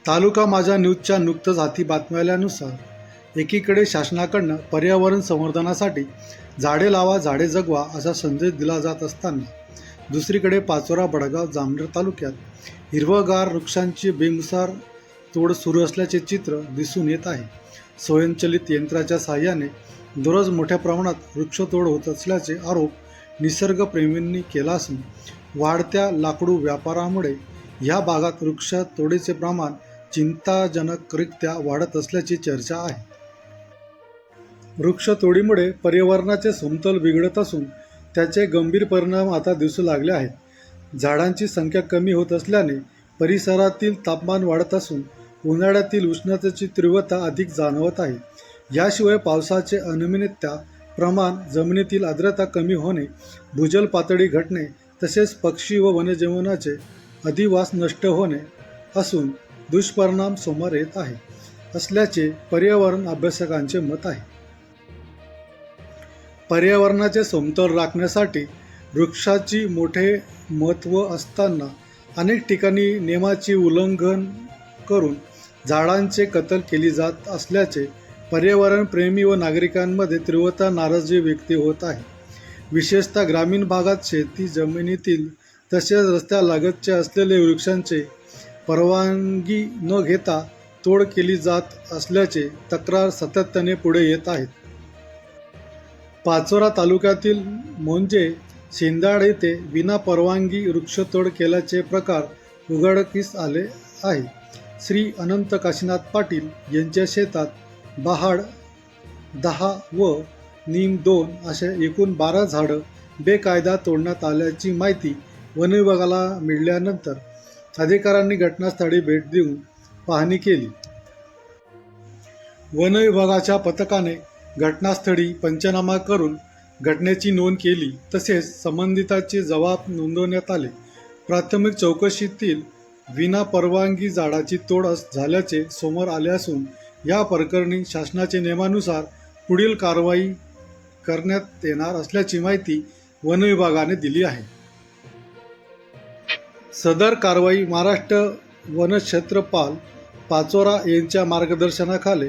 तालुका माझा न्यूजच्या नुकतंच हाती बातम्या आल्यानुसार एकीकडे शासनाकडनं पर्यावरण संवर्धनासाठी झाडे लावा झाडे जगवा असा संदेश दिला जात असताना दुसरीकडे पाचोरा बडगाव जामनेर तालुक्यात हिरवगार वृक्षांची बेमुसार तोड सुरू असल्याचे चित्र दिसून येत आहे. स्वयंचलित यंत्राच्या साहाय्याने दररोज मोठ्या प्रमाणात वृक्षतोड होत असल्याचे आरोप निसर्गप्रेमींनी केला असून वाढत्या लाकडू व्यापारामुळे या भागात वृक्षतोडीचे प्रमाण चिंताजनकरित्या वाढत असल्याची चर्चा आहे. वृक्षतोडीमुळे पर्यावरणाचे समतोल बिघडत असून त्याचे गंभीर परिणाम आता दिसू लागले आहेत. झाडांची संख्या कमी होत असल्याने परिसरातील तापमान वाढत असून उन्हाळ्यातील उष्णतेची तीव्रता अधिक जाणवत आहे. याशिवाय पावसाचे अनियमितता प्रमाण, जमिनीतील आर्द्रता कमी होणे, भूजल पातळी घटणे तसेच पक्षी व वन्यजीवांचे अधिवास नष्ट होणे असून दुष्परिणाम समोर येत आहे असल्याचे पर्यावरण अभ्यासकांचे मत आहे. पर्यावरणाचे समतोल राखण्यासाठी वृक्षाची मोठे महत्त्व असताना अनेक ठिकाणी नियमाचे उल्लंघन करून झाडांचे कत्तल केली जात असल्याचे पर्यावरणप्रेमी व नागरिकांमध्ये तीव्र नाराजी व्यक्त होत आहे. विशेषतः ग्रामीण भागात शेती जमिनीतील तसेच रस्त्यालगतचे असलेले वृक्षांचे परवानगी न घेता तोड केली जात असल्याचे तक्रार सातत्याने पुढे येत आहेत. पाचोरा तालुक्यातील मोंजे शेंदाड येथे विनापरवानगी वृक्षतोड केल्याचे प्रकार उघडकीस आले आहे. श्री अनंत काशीनाथ पाटील यांच्या शेतात बहाड 10 व नीम 2 असे एकूण 12 झाडं बेकायदा तोडण्यात आल्याची माहिती वन विभागाला मिळाल्यानंतर अधिकाऱ्यांनी घटनास्थळी भेट देऊन पाहणी केली. वन विभागाच्या पथकाने घटनास्थळी पंचनामा करून घटनेची नोंद केली तसेच संबंधितांचे जबाब नोंदवण्यात आले. प्राथमिक चौकशीतील विनापरवानगी झाडाची तोड झाल्याचे समोर आले असून या प्रकरणी शासनाच्या नियमानुसार पुढील कारवाई करण्यात येणार असल्याची माहिती वन विभागाने दिली आहे. सदर कारवाई महाराष्ट्र वनक्षेत्रपाल पाचोरा यांच्या मार्गदर्शनाखाली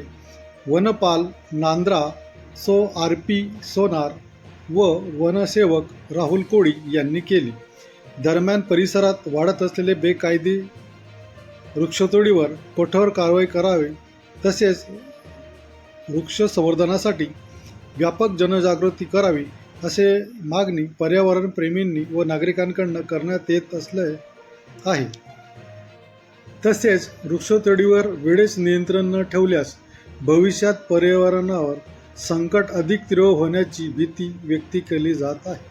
वनपाल नांद्रा सो RP सोनार व वनसेवक राहुल कोळी यांनी केली. दरम्यान परिसरात वाढत असलेले बेकायदे वृक्षतोडीवर कठोर कारवाई करावी तसेच वृक्ष संवर्धनासाठी व्यापक जनजागृती करावी असे मागणी पर्यावरणप्रेमींनी व नागरिकांकडून करण्यात येत असले आहे. तसेच वृक्षतोडीवर वेळेस नियंत्रण न ठेवल्यास भविष्यात पर्यावरणावर संकट अधिक तीव्र होण्याची भीती व्यक्त केली जात आहे.